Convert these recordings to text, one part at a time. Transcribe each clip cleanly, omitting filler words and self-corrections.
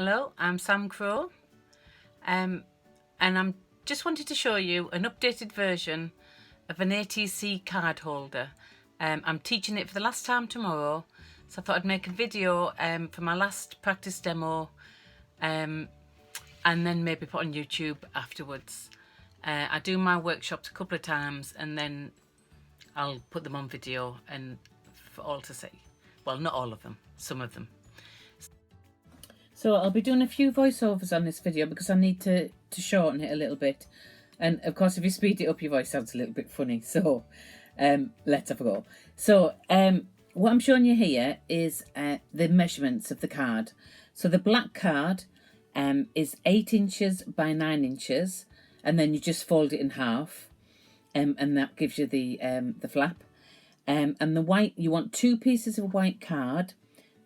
Hello, I'm Sam Crowe, and I'm just wanted to show you an updated version of an ATC card holder. I'm teaching it for the last time tomorrow, so I thought I'd make a video for my last practice demo, and then maybe put on YouTube afterwards. I do my workshops a couple of times, and then I'll put them on video and for all to see. Well, not all of them, some of them. So I'll be doing a few voiceovers on this video because I need to shorten it a little bit. And of course, if you speed it up, your voice sounds a little bit funny. So let's have a go. So what I'm showing you here is the measurements of the card. So the black card is 8 inches by 9 inches. And then you just fold it in half. And that gives you the flap. And the white, you want 2 pieces of white card.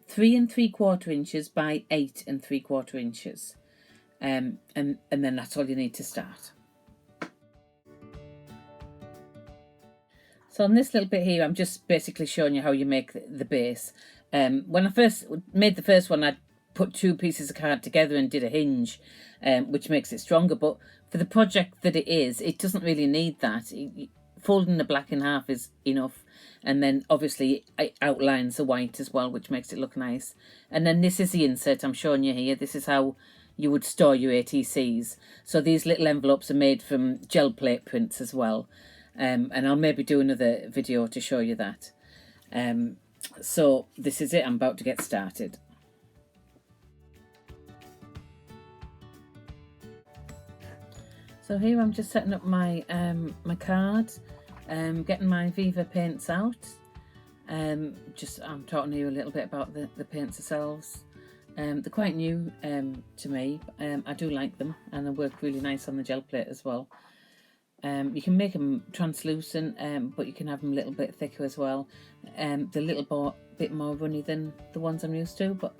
3 3/4 inches by 8 3/4 inches, and then that's all you need to start. So on this little bit here, I'm just basically showing you how you make the base. When I first made the first one, I put 2 pieces of card together and did a hinge, which makes it stronger. But for the project that it is, it doesn't really need that. Folding the black in half is enough, and then obviously it outlines the white as well, which makes it look nice. And then this is the insert I'm showing you here. This is how you would store your ATCs. So these little envelopes are made from gel plate prints as well, and I'll maybe do another video to show you that. So this is it. I'm about to get started. So here I'm just setting up my my card, getting my Viva paints out. I'm talking to you a little bit about the paints themselves. They're quite new to me. I do like them, and they work really nice on the gel plate as well. You can make them translucent, but you can have them a little bit thicker as well. They're a little bit more runny than the ones I'm used to, but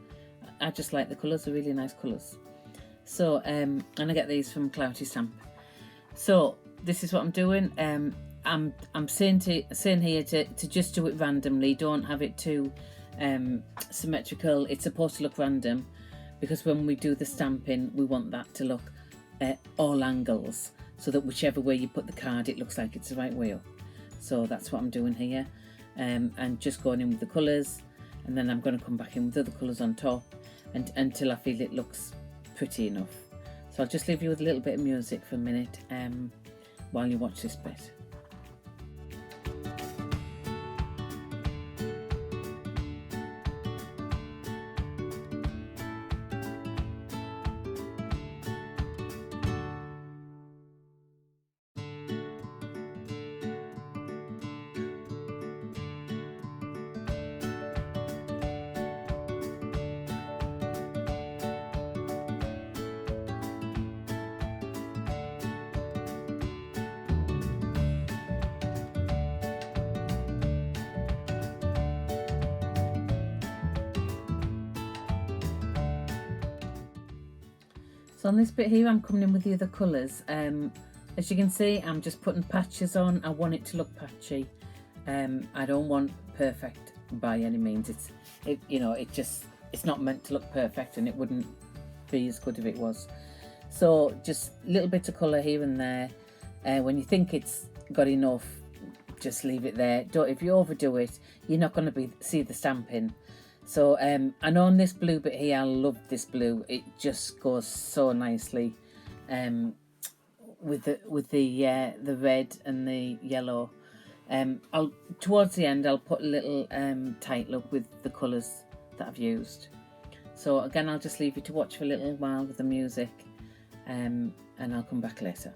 I just like the colours. They're really nice colours. So and I get these from Clouty Stamp. So this is what I'm doing. I'm saying here to just do it randomly. Don't have it too symmetrical. It's supposed to look random because when we do the stamping, we want that to look all angles, so that whichever way you put the card, it looks like it's the right way up. So that's what I'm doing here, and just going in with the colours, and then I'm going to come back in with other colours on top, and until I feel it looks pretty enough. So I'll just leave you with a little bit of music for a minute while you watch this bit. So on this bit here, I'm coming in with the other colours. As you can see, I'm just putting patches on. I want it to look patchy. I don't want perfect by any means. It's not meant to look perfect, and it wouldn't be as good if it was. So just little bits of colour here and there. When you think it's got enough, just leave it there. If you overdo it, you're not going to see the stamping. So I know on this blue bit here, I love this blue. It just goes so nicely with the red and the yellow. Towards the end, I'll put a little tight look with the colours that I've used. So again, I'll just leave you to watch for a little while with the music, and I'll come back later.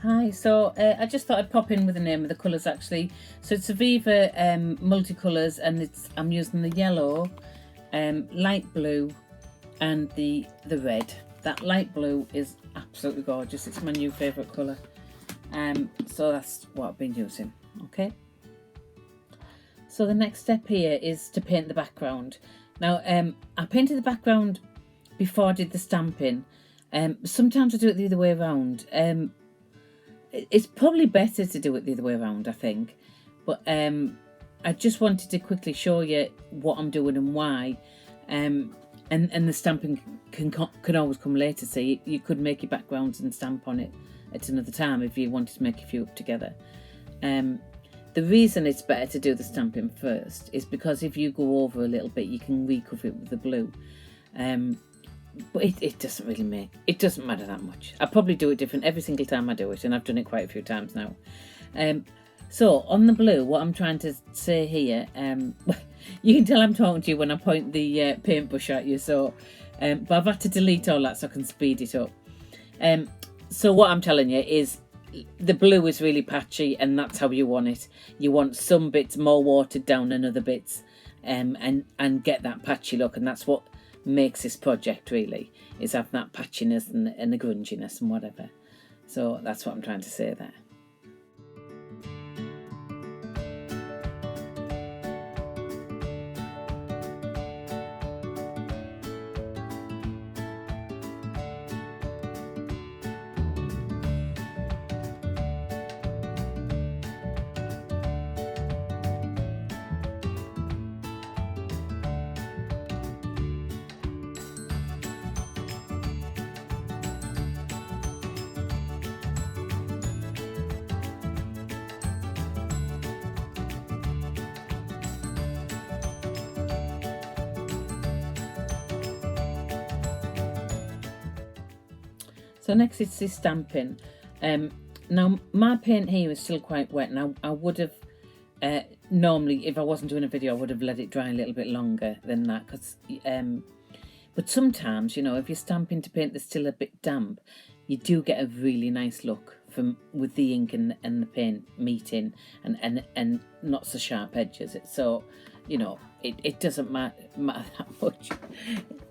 Hi, so I just thought I'd pop in with the name of the colours actually. So it's a Viva multicolours, and I'm using the yellow, light blue, and the red. That light blue is absolutely gorgeous. It's my new favourite colour. So that's what I've been using. Okay. So the next step here is to paint the background. Now, I painted the background before I did the stamping. Sometimes I do it the other way around. It's probably better to do it the other way around, I think. But I just wanted to quickly show you what I'm doing and why. And the stamping can always come later. So you could make your backgrounds and stamp on it at another time if you wanted to make a few up together. The reason it's better to do the stamping first is because if you go over a little bit, you can recover it with the blue. But it doesn't really it doesn't matter that much. I probably do it different every single time I do it, and I've done it quite a few times now. So on the blue, what I'm trying to say here, you can tell I'm talking to you when I point the paintbrush at you. So, but I've had to delete all that so I can speed it up. So what I'm telling you is the blue is really patchy, and that's how you want it. You want some bits more watered down than other bits, and get that patchy look, and that's what makes this project really, is have that patchiness and the grunginess and whatever. So that's what I'm trying to say there. So next it's this stamping. Now my paint here is still quite wet. Now I would have normally, if I wasn't doing a video, I would have let it dry a little bit longer than that. But sometimes, you know, if you're stamping to paint that's still a bit damp, you do get a really nice look with the ink and the paint meeting and not so sharp edges. So, you know, it doesn't matter that much.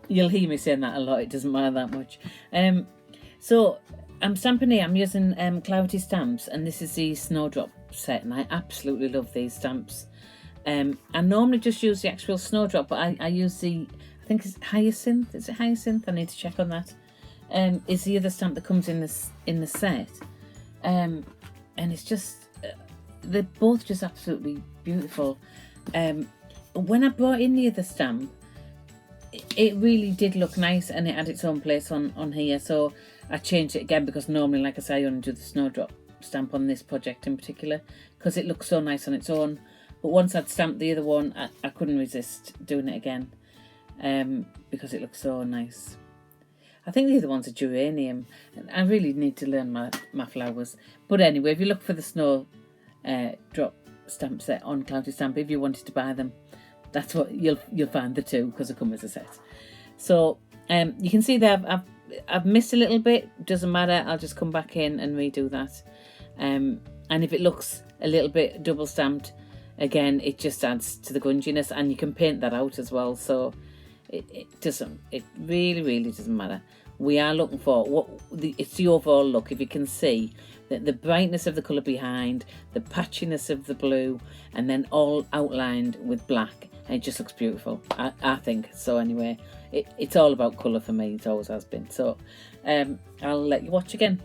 You'll hear me saying that a lot. It doesn't matter that much. So I'm stamping here. I'm using Cloudy stamps, and this is the Snowdrop set, and I absolutely love these stamps. I normally just use the actual Snowdrop, but I use I think it's Hyacinth. Is it Hyacinth? I need to check on that. Is the other stamp that comes in the set, and it's just they're both just absolutely beautiful. When I brought in the other stamp, it really did look nice, and it had its own place on here, so I changed it again, because normally, like I say, I only do the Snowdrop stamp on this project in particular because it looks so nice on its own. But once I'd stamped the other one, I couldn't resist doing it again, because it looks so nice. I think the other one's a geranium, and I really need to learn my flowers. But anyway, if you look for the Snowdrop stamp set on Cloudy Stamp, if you wanted to buy them, that's what you'll find the two, because they come as a set. So you can see there I've missed a little bit. Doesn't matter, I'll just come back in and redo that. And if it looks a little bit double stamped, again, it just adds to the grunginess, and you can paint that out as well. So it really doesn't matter. We are looking for it's the overall look. If you can see that the brightness of the colour behind, the patchiness of the blue, and then all outlined with black, and it just looks beautiful, I think. So anyway, it's all about colour for me. It always has been. So I'll let you watch again.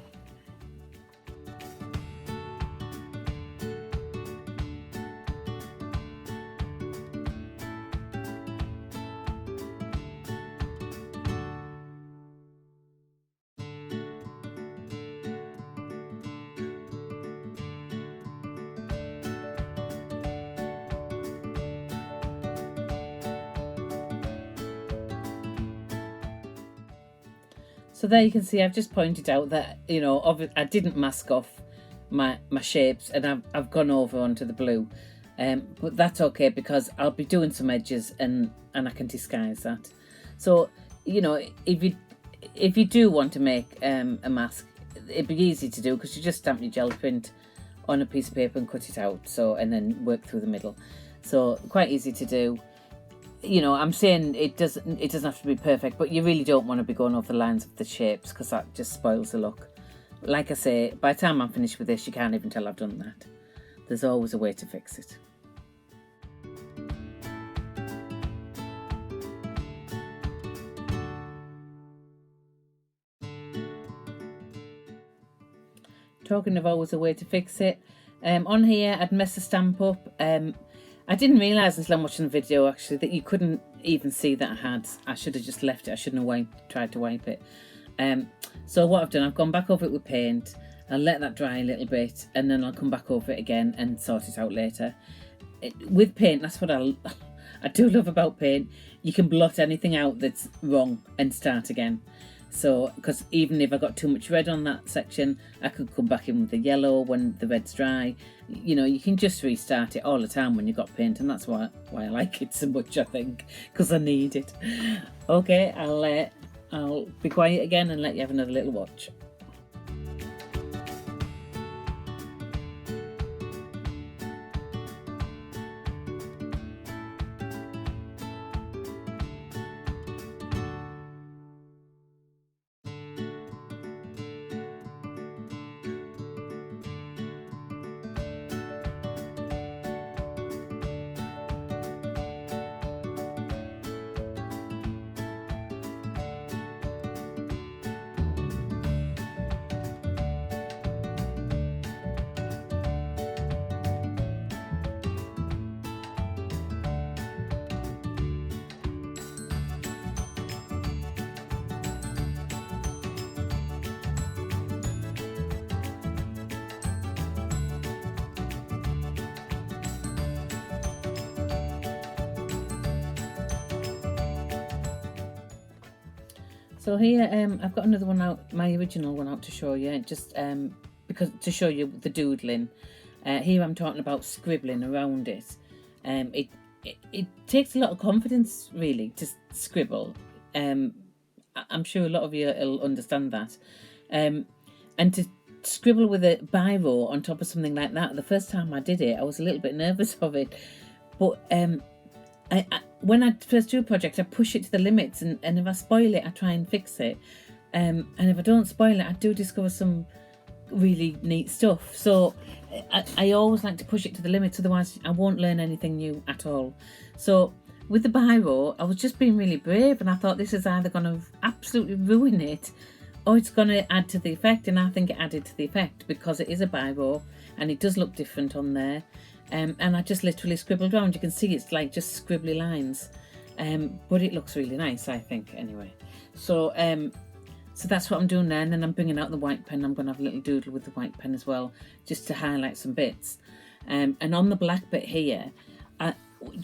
So there you can see I've just pointed out that, you know, I didn't mask off my shapes, and I've gone over onto the blue, but that's okay, because I'll be doing some edges and I can disguise that. So, you know, if you do want to make a mask, it'd be easy to do, because you just stamp your gel print on a piece of paper and cut it out, so, and then work through the middle. So quite easy to do. You know, I'm saying it doesn't have to be perfect, but you really don't want to be going off the lines of the shapes, because that just spoils the look. Like I say, by the time I'm finished with this, you can't even tell I've done that. There's always a way to fix it. talking of always a way to fix it. On here I'd messed the stamp up. I didn't realise until I'm watching the video actually that you couldn't even see that I should have just left it. I shouldn't have tried to wipe it. So what I've done, I've gone back over it with paint. I'll let that dry a little bit and then I'll come back over it again and sort it out later. With paint, that's what I do love about paint. You can blot anything out that's wrong and start again. So, because even if I got too much red on that section, I could come back in with the yellow when the red's dry. You know, you can just restart it all the time when you've got paint, and that's why I like it so much, I think, because I need it. Okay, I'll be quiet again and let you have another little watch. So here I've got another one out, my original one out to show you, just because to show you the doodling. Here I'm talking about scribbling around it. It takes a lot of confidence really to scribble. I'm sure a lot of you will understand that. And to scribble with a biro on top of something like that, the first time I did it, I was a little bit nervous of it. But when I first do a project, I push it to the limits, and if I spoil it, I try and fix it. And if I don't spoil it, I do discover some really neat stuff. So I always like to push it to the limits, otherwise I won't learn anything new at all. So with the biro, I was just being really brave, and I thought this is either going to absolutely ruin it or it's going to add to the effect, and I think it added to the effect because it is a biro and it does look different on there. And I just literally scribbled around. You can see it's like just scribbly lines, but it looks really nice, I think, anyway. So so that's what I'm doing there, and then I'm bringing out the white pen. I'm going to have a little doodle with the white pen as well, just to highlight some bits. And on the black bit here, do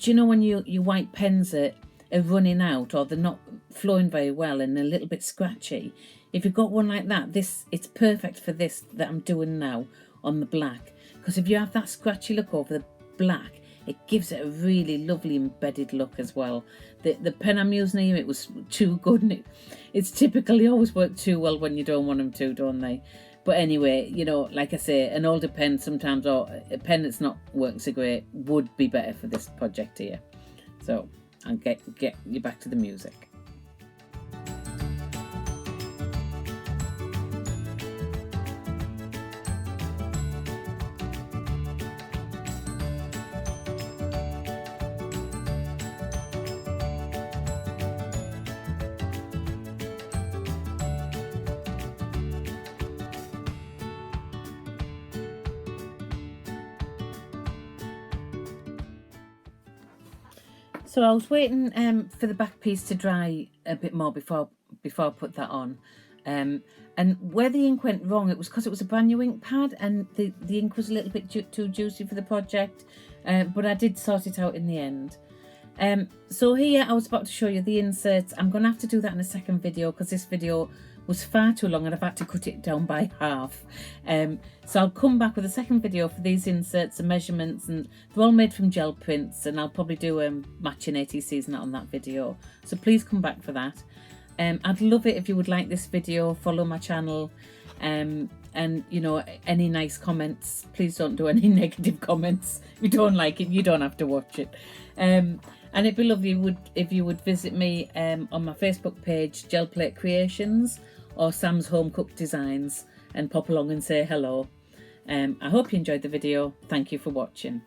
you know when your white pens are running out, or they're not flowing very well and a little bit scratchy? If you've got one like that, it's perfect for this that I'm doing now on the black. Because if you have that scratchy look over the black, it gives it a really lovely embedded look as well. The pen I'm using here, it was too good, and it's typically always worked too well when you don't want them to, don't they? But anyway, you know, like I say, an older pen sometimes, or a pen that's not working so great, would be better for this project here. So I'll get you back to the music. So I was waiting for the back piece to dry a bit more before I put that on. And where the ink went wrong, it was because it was a brand new ink pad, and the ink was a little bit too juicy for the project. But I did sort it out in the end. So here I was about to show you the inserts. I'm going to have to do that in a second video because this video was far too long and I've had to cut it down by half. So I'll come back with a second video for these inserts and measurements, and they're all made from gel prints, and I'll probably do matching ATCs and that on that video. So please come back for that. I'd love it if you would like this video, follow my channel, and you know, any nice comments. Please don't do any negative comments. If you don't like it, you don't have to watch it. And it'd be lovely if you would visit me on my Facebook page, Gel Plate Creations, or Sam's Home Cooked Designs, and pop along and say hello. I hope you enjoyed the video. Thank you for watching.